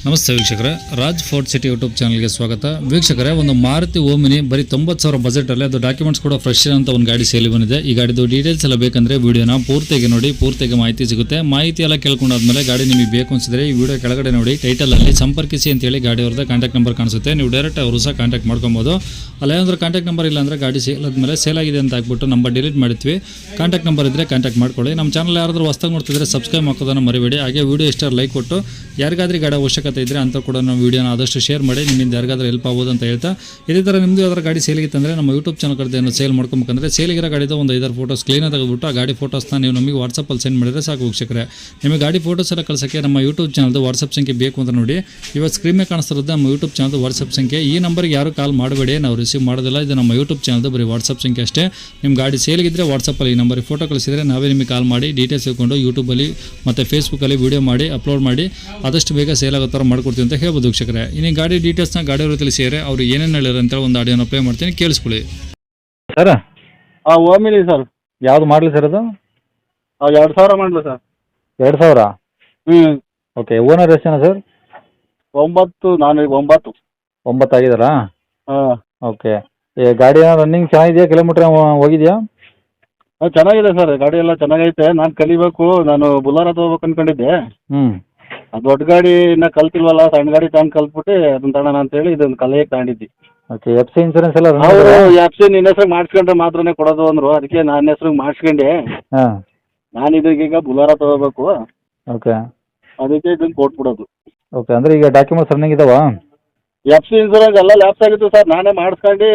ನಮಸ್ತೆ ವೀಕ್ಷಕರೇ, Raj fort city YouTube ಚಾನಲ್ಗೆ ಸ್ವಾಗತ. ವೀಕ್ಷಕರೇ, ಒಂದು ಮಾರುತಿ ಓಮಿನಿ ಬರೀ 90,000 ಬಜೆಟಲ್ಲಿ ಅದು ಡಾಕ್ಯುಮೆಂಟ್ಸ್ ಕೂಡ ಫ್ರೆಶ್ ಅಂತ ಒಂದು ಗಾಡಿ ಸೇಲಿ ಬಂದಿದೆ. ಈ ಗಾಡಿದು ಡೀಟೇಲ್ಸ್ ಎಲ್ಲ ಬೇಕಂದರೆ ವಿಡಿಯೋನ ಪೂರ್ತಿಯಾಗಿ ನೋಡಿ, ಪೂರ್ತಿಯಾಗಿ ಮಾಹಿತಿ ಸಿಗುತ್ತೆ. ಮಾಹಿತಿ ಎಲ್ಲ ಕೇಳ್ಕೊಂಡಾದ್ಮೇಲೆ ಗಾಡಿ ನಿಮಗೆ ಬೇಕು ಅನಿಸಿದ್ರೆ ಈ ವಿಡಿಯೋ ಕೆಳಗಡೆ ನೋಡಿ ಟೈಟಲಲ್ಲಿ ಸಂಪರ್ಕಿಸಿ ಅಂತೇಳಿ ಗಾಡಿ ಅವ್ರದ್ದು ಕಾಂಟ್ಯಾಕ್ಟ್ ನಂಬರ್ ಕಾಣಿಸುತ್ತೆ. ನೀವು ಡೈರೆಕ್ಟ್ ಅವರು ಸಹ ಕಾಂಟ್ಯಾಕ್ಟ್ ಮಾಡ್ಕೊಬೋದು. ಅಲ್ಲೇನಾದ್ರೂ ಕಾಂಟ್ಯಾಕ್ಟ್ ನಂಬರ್ ಇಲ್ಲ ಅಂದರೆ ಗಾಡಿ ಸೇಲ್ ಆದಮೇಲೆ ಸೇಲ್ ಆಗಿದೆ ಅಂತ ಹಾಕ್ಬಿಟ್ಟು ನಂಬರ್ ಡಿಲೀಟ್ ಮಾಡಿದ್ವಿ. ಕಾಂಟ್ಯಾಕ್ಟ್ ನಂಬರ್ ಇದ್ದರೆ ಕಾಂಟ್ಯಾಕ್ಟ್ ಮಾಡ್ಕೊಳ್ಳಿ. ನಮ್ಮ ಚಾನಲ್ ಯಾರಾದರೂ ಹೊಸ್ದಾಗಿ ನೋಡ್ತಿದ್ರೆ ಸಬ್ಸ್ಕ್ರೈಬ್ ಹಾಕೋದನ್ನು ಮರಿಬೇಡಿ. ಹಾಗೆ ವಿಡಿಯೋ ಇಷ್ಟ ಲೈಕ್ ಕೊಟ್ಟು ಯಾರಿಗಾದ್ರೂ ಗಾಡಿ ಅವಶ್ಯಕತೆ ಇದ್ದರೆ ಅಂತ ಕೂಡ ನಾವು ವಿಡಿಯೋನ ಆದಷ್ಟು ಶೇರ್ ಮಾಡಿ, ನಿಮ್ಮಿಂದ ಯಾರಿಗಾದ್ರೂ ಹೆಲ್ಪ್ ಆಗ್ಬೋದು ಅಂತ ಹೇಳ್ತಾ, ಇದೇ ಥರ ನಿಮ್ಮದು ಯಾವ್ದಾರು ಗಾಡಿ ಸೇಲಿಗಿತ್ತಂದರೆ ನಮ್ಮ ಯೂಟ್ಯೂಬ್ ಚಾನಲ್ ಕಡೆ ಏನು ಸೇಲ್ ಮಾಡ್ಕೊಬೇಕಂದ್ರೆ ಸೇಲಿಗಿರೋ ಗಾಡಿದು ಒಂದು 5 ಫೋಟೋಸ್ ಕ್ಲೀನಾಗಿ ತೆಗೆದುಬಿಟ್ಟು ಆ ಗಾಡಿ ಫೋಟೋಸ್ನ ನೀವು ನಮಗೆ ವಾಟ್ಸಪ್ಪಲ್ಲಿ ಸೆಂಡ್ ಮಾಡಿದರೆ ಸಾಕು ವೀಕ್ಷಕರೇ. ನಿಮಗೆ ಗಾಡಿ ಫೋಟೋಸ್ ಎಲ್ಲ ಕಳ್ಸೋಕ್ಕೆ ನಮ್ಮ ಯೂಟ್ಯೂಬ್ ಚಾನಲ್ದು ವಾಟ್ಸಪ್ ಸಂಖ್ಯೆ ಬೇಕು ಅಂತ ನೋಡಿ, ಇವಾಗ ಸ್ಕ್ರೀನ್ ಮೇಲೆ ಕಾಣಿಸ್ತಿರೋದು ನಮ್ಮ ಯೂಟ್ಯೂಬ್ ಚಾನಲ್ದು ವಾಟ್ಸಪ್ ಸಂಖ್ಯೆ. ಈ ನಂಬರ್ಗೆ ಯಾರು ಕಾಲ್ ಮಾಡಬೇಡಿ, ನಾವು ರಿಸೀವ್ ಮಾಡೋದಿಲ್ಲ. ಇದು ನಮ್ಮ ಯೂಟ್ಯೂಬ್ ಚಾನಲ್ದು ಬರೀ ವಾಟ್ಸಪ್ ಸಂಖ್ಯೆ ಅಷ್ಟೇ. ನಿಮ್ಮ ಗಾಡಿ ಸೇಲಿಗಿದ್ರೆ ವಾಟ್ಸಪ್ಪಲ್ಲಿ ಈ ನಂಬರಿಗೆ ಫೋಟೋ ಕಳಿಸಿದರೆ ನಾವೇ ನಿಮಗೆ ಕಾಲ್ ಮಾಡಿ ಡೀಟೇಲ್ಸ್ ತಿಳ್ಕೊಂಡು ಯೂಟ್ಯೂಬಲ್ಲಿ ಮತ್ತು ಫೇಸ್ಬುಕ್ಕಲ್ಲಿ ವೀಡಿಯೋ ಮಾಡಿ ಅಪ್ಲೋಡ್ ಮಾಡಿ ಆದಷ್ಟು ಬೇಗ ಸೇಲ್ ಆಗೋ ಥರ ಮಾಡ್ಕೊಡ್ತೀವಿ ಅಂತ ಹೇಳ್ಬೋದು ವೀಕ್ಷಕರೇ. ಇನ್ನು ಗಾಡಿ ಡೀಟೇಲ್ಸ್ನ ಗಾಡಿಯವರು ತಿಳಿಸಿದರೆ ಅವರು ಏನೇನು ಹೇಳಿದ್ರು ಅಂತೇಳಿ ಒಂದು ಆಡಿಯೋನ ಪ್ಲೇ ಮಾಡ್ತೀನಿ, ಕೇಳಿಸ್ಕೊಳ್ಳಿ. Sir Omni sir. ಯಾವ್ದು ಮಾಡಲಿ ಸರ್ ಅದು? 2000 ಮಾಡಲು ಸರ್. 2000? ಹ್ಞೂ. ಓಕೆ. ಓನರ್ ಎಷ್ಟು ಜನ ಸರ್? 9. ನಾನು ಈಗ 9. 9 ಆಗಿದ್ದಾರಾ? ಹಾಂ. ಓಕೆ. ಈ ಗಾಡಿ ರನ್ನಿಂಗ್ ಚೆನ್ನಾಗಿದೆಯಾ? ಕಿಲೋಮೀಟ್ರ್ ಹೋಗಿದೆಯಾ? ಚೆನ್ನಾಗಿದೆ ಸರ್, ಗಾಡಿ ಎಲ್ಲ ಚೆನ್ನಾಗೈತೆ. ನಾನು ಕಲಿಬೇಕು, ನಾನು ಬುಲಾರ ತೊಗೋಬೇಕು ಅಂದ್ಕೊಂಡಿದ್ದೆ. ಹ್ಞೂ. ಅದು ದೊಡ್ಡ ಗಾಡಿ ಇನ್ನೂ ಕಲ್ತಿಲ್ವಲ್ಲ, ಸಣ್ಣ ಗಾಡಿ ತಗೊಂಡು ಕಲ್ತ್ಬಿಟ್ಟು ಅದನ್ನ ತಗೋಣ ಅಂತೇಳಿ ಇದೊಂದು ಕಲಿಯಕ್ಕೆ ತಗೊಂಡಿದ್ದೆ. ಓಕೆ. ಎಫ್ ಸಿ ಇನ್ಸೂರೆನ್ಸ್ ಎಲ್ಲ ಅವರು ಎಫ್ ಸಿ ನಿನ್ನ ಹೆಸ್ರಿಗೆ ಮಾಡಿಸ್ಕೊಂಡ್ರೆ ಮಾತ್ರನೇ ಕೊಡೋದು ಅಂದರು. ಅದಕ್ಕೆ ನನ್ನ ಹೆಸ್ರಿಗೆ ಮಾಡಿಸ್ಕೊಂಡೆ. ಹಾಂ. ನಾನು ಇದೀಗ ಬುಲಾರ ತೊಗೋಬೇಕು, ಓಕೆ. ಅದಕ್ಕೆ ಇದನ್ನು ಕೊಟ್ಬಿಡೋದು. ಓಕೆ. ಅಂದರೆ ಈಗ ಡಾಕ್ಯುಮೆಂಟ್ಸ್ ರನ್ನಿಂಗ್ ಇದಾವಾ? ಎಫ್ ಸಿ ಇನ್ಸೂರೆನ್ಸ್ ಎಲ್ಲ ಲ್ಯಾಪ್ಸ್ ಆಗಿತ್ತು ಸರ್. ನಾನೇ ಮಾಡಿಸ್ಕೊಂಡು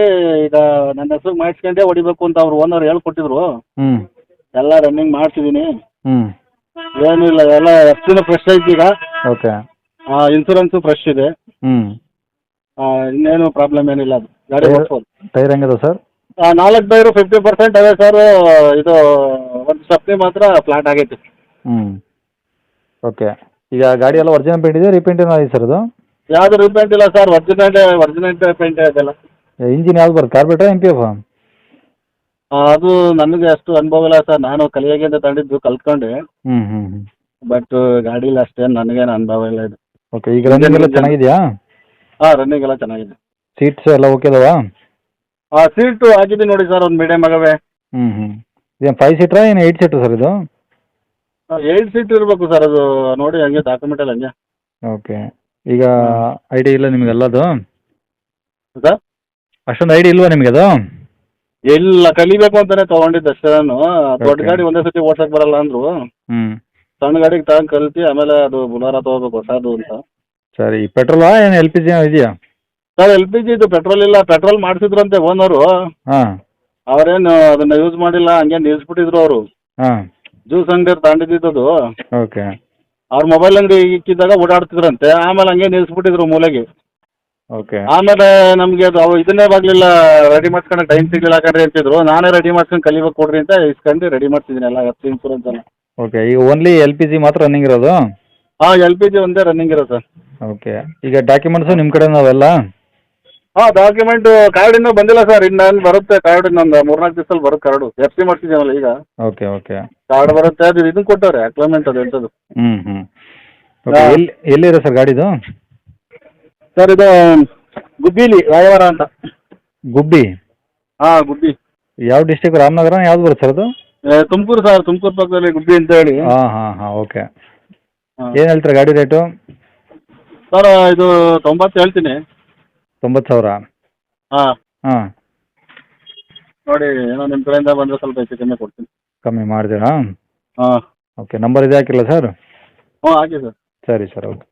ಈಗ ನನ್ನ ಹೆಸ್ರಿಗೆ ಮಾಡಿಸ್ಕೊಂಡೆ ಹೊಡಿಬೇಕು ಅಂತ ಅವ್ರು ಓನರ್ ಹೇಳ್ಕೊಟ್ಟಿದ್ರು. ಹ್ಞೂ. ಎಲ್ಲ ರನ್ನಿಂಗ್ ಮಾಡಿಸಿದ್ದೀನಿ. ಹ್ಞೂ. ಏನೂ ಇಲ್ಲ, ಎಲ್ಲ ಎಫ್ ಸಿನೂ ಫ್ರೆಶ್ ಐತಿ ಈಗ. ಓಕೆ. ಇನ್ಸೂರೆನ್ಸು ಫ್ರೆಶ್ ಇದೆ. ಹ್ಞೂ. ಇನ್ನೇನು ಪ್ರಾಬ್ಲಮ್ ಏನಿಲ್ಲ. ಅದು ಗಾಡಿ ಓಡಿಸ್ಬೋದು. ಟೈರ್ ಹೆಂಗಿದೆ ಸರ್? 4 ಟೈರು 50% ಅವೆ ಸರ್. ಇದು ಒಂದು ಸ್ಟೆಪ್ನಿ ಮಾತ್ರ ಫ್ಲಾಟ್ ಆಗೈತಿ. ಹ್ಞೂ. ಓಕೆ. ಈಗ ಗಾಡಿ ಎಲ್ಲ ಒರಿಜಿನಲ್ ಪೇಂಟ್ ಇದೆ, ರೀಪೇಂಟ್ ಏನೋ ಆಗಿದೆ ಸರ್ ಅದು? ಯಾವುದು ರೀಪೇಂಟ್ ಇಲ್ಲ ಸರ್, ಒರಿಜಿನಲ್ ಪೇಂಟ್ ಇದೆಲ್ಲ. ಇಂಜಿನ್ ಯಾವ್ದು ಬರುತ್ತೆ, ಕಾರ್ಬೇಟ್ರಾ ಎಮ್ ಪಿ ಎಫ್? ಅದು ನನಗೆ ಅಷ್ಟು ಅನುಭವ ಇಲ್ಲ ಸರ್. ನಾನು ಕಲಿಯಾಗೆ ಅಂತ ತಗೊಂಡಿದ್ದು, ಕಲ್ತ್ಕೊಂಡೆ. ಹ್ಞೂ ಹ್ಞೂ ಹ್ಞೂ. ಬಟ್ ಗಾಡೀಲಿ ಅಷ್ಟೇನು ನನಗೇನು ಅನುಭವ ಇಲ್ಲ ಇದು. ಓಕೆ. ಈಗ ರನ್ನಿಂಗ್ ಎಲ್ಲ ಚೆನ್ನಾಗಿದೆಯಾ? ಹಾಂ, ರನ್ನಿಂಗ್ ಎಲ್ಲ ಚೆನ್ನಾಗಿದೆ. ಸೀಟ್ಸ್ ಎಲ್ಲ ಓಕೆ ಅದಾವಾ? ಸೀಟು ಹಾಕಿದ್ದೀನಿ ನೋಡಿ ಸರ್, ಒಂದು ಮೀಡಿಯಮ್ ಆಗವೆ. ಹ್ಞೂ ಹ್ಞೂ. ಇದೇನು 5 ಸೀಟ್ರಾ ಏನು 8 ಸೀಟ್ರು ಸರ್ ಇದು? 8 ಸೀಟ್ ಇರಬೇಕು ಸರ್. ಅದು ನೋಡಿ ಹಂಗೆ ಡಾಕ್ಯುಮೆಂಟಲ್ಲಿ ಹಂಗೆ. ಓಕೆ. ಈಗ ಐಡಿಯಾ ಇಲ್ಲ ನಿಮಗೆಲ್ಲದು? ಸರ್ ಅಷ್ಟೊಂದು ಐಡಿಯಾ ಇಲ್ವಾ ನಿಮಗೆ ಅದು? ಇಲ್ಲ, ಕಲಿಬೇಕು ಅಂತಾನೆ ತೊಗೊಂಡಿದ್ದು ಅಷ್ಟೇ ನಾನು. ದೊಡ್ಡ Okay. ಗಾಡಿ ಒಂದೇ ಸತಿ ಓಡ್ಸಕ್ಕೆ ಬರಲ್ಲ ಅಂದರು. ಹ್ಞೂ. ಸಣ್ಣ ಗಾಡಿಗೆ ತಗೊಂಡು ಕಲ್ತು ಆಮೇಲೆ ಅದು ಬುಲಾರ ತೊಗೋಬೇಕು ಹೊಸದು ಅಂತ. ಸರಿ. ಪೆಟ್ರೋಲಾ ಏನು ಎಲ್ ಪಿ ಜಿ ಇದೆಯಾ? ಸರ್ ಎಲ್ ಪಿ ಜಿ ಇದು, ಪೆಟ್ರೋಲ್ ಇಲ್ಲ. ಪೆಟ್ರೋಲ್ ಮಾಡಿಸಿದ್ರಂತೆ ಓನರು. ಹಾಂ. ಅವರೇನು ಅದನ್ನು ಯೂಸ್ ಮಾಡಿಲ್ಲ, ಹಂಗೆ ನಿಲ್ಲಿಸ್ಬಿಟ್ಟಿದ್ರು ಅವರು. ಹಾಂ. ಜ್ಯೂಸ್ ಅಂಗಡಿ ತಗೊಂಡಿದ್ದು. ಓಕೆ. ಅವ್ರ ಮೊಬೈಲ್ ಅಂಗಡಿ ಇಕ್ಕಿದ್ದಾಗ ಓಡಾಡ್ತಿದ್ರಂತೆ, ಆಮೇಲೆ ಹಂಗೆ ನಿಲ್ಲಿಸ್ಬಿಟ್ಟಿದ್ರು ಮೂಲೆಗೆ. ಓಕೆ. ಆಮೇಲೆ ನಮಗೆ ಅದು ಇದನ್ನೇ ಆಗಲಿಲ್ಲ, ರೆಡಿ ಮಾಡ್ಸ್ಕೊಂಡು ಟೈಮ್ ಸಿಗಲಿಲ್ಲ ಕಣ್ರಿ ಅಂತಿದ್ರು. ನಾನೇ ರೆಡಿ ಮಾಡ್ಸ್ಕೊಂಡು ಕಲಿಬೇಕು ಕೊಡ್ರಿ ಅಂತ ಇಸ್ಕೊಂಡು ರೆಡಿ ಮಾಡ್ತಿದ್ದೀನಿ ಎಲ್ಲ ಎಫ್ ಸಿ ಇನ್ಸೂರೆನ್ಸ್ ಎಲ್ಲ. ಓಕೆ. ಈಗ ಓನ್ಲಿ ಎಲ್ ಪಿ ಜಿ ಮಾತ್ರ ರನ್ನಿಂಗ್ ಇರೋದು? ಹಾಂ, ಎಲ್ ಪಿ ಜಿ ಒಂದೇ ರನ್ನಿಂಗ್ ಇರೋ ಸರ್. ಓಕೆ. ಈಗ ಡಾಕ್ಯುಮೆಂಟ್ಸು ನಿಮ್ಮ ಕಡೆ ಅವೆಲ್ಲ? ಹಾಂ, ಡಾಕ್ಯುಮೆಂಟು ಕಾರ್ಡ್ ಇನ್ನೂ ಬಂದಿಲ್ಲ ಸರ್. ಇನ್ನು ಬರುತ್ತೆ ಕಾರ್ಡ್, ಇನ್ನೊಂದು 3-4 ದಿವಸದಲ್ಲಿ ಬರುತ್ತೆ ಕಾರ್ಡು. ಎಫ್ ಸಿ ಮಾಡ್ತಿದ್ದೀವಲ್ಲ ಈಗ. Okay okay. ಕಾರ್ಡ್ ಬರುತ್ತೆ. ಅದು ಇದನ್ನು ಕೊಟ್ಟವ್ರೆ ಅಕ್ಲಮೆಂಟ್, ಅದು ಎಂಥದ್ದು. ಹ್ಞೂ ಹ್ಞೂ. ಓಕೆ. ಎಲ್ಲಿದೆ ಸರ್ ಗಾಡಿದು? ಸರ್ ಇದು ಗುಬ್ಬಿಲಿ, ರಾಯವಾರ ಅಂತ. ಗುಬ್ಬಿ? ಹಾಂ, ಗುಬ್ಬಿ. ಯಾವ ಡಿಸ್ಟಿಕ್, ರಾಮನಗರ ಯಾವ್ದು ಬರುತ್ತೆ ಸರ್ ಅದು? ತುಮಕೂರು ಸರ್, ತುಮಕೂರು ಪಕ್ಕದಲ್ಲಿ ಗುಬ್ಬಿ ಅಂತ ಹೇಳಿ. ಹಾಂ ಹಾಂ ಹಾಂ. ಓಕೆ. ಹಾಂ. ಏನು ಹೇಳ್ತೀರಾ ಗಾಡಿ ರೇಟು? ಸರ್ ಇದು 90 ಹೇಳ್ತೀನಿ. 90,000? ಹಾಂ. ಹಾಂ. ನೋಡಿ, ಏನೋ ನಿಮ್ಮ ಕಡೆಯಿಂದ ಬಂದರೆ ಸ್ವಲ್ಪ ಹೆಚ್ಚು ಕಮ್ಮಿ ಕೊಡ್ತೀನಿ. ಕಮ್ಮಿ ಮಾಡ್ತೀರಾ? ಹಾಂ. ಓಕೆ. ನಂಬರ್ ಇದೆ ಹಾಕಿಲ್ಲ ಸರ್? ಹ್ಞೂ, ಹಾಕಿ ಸರ್. ಸರಿ ಸರ್. ಓಕೆ.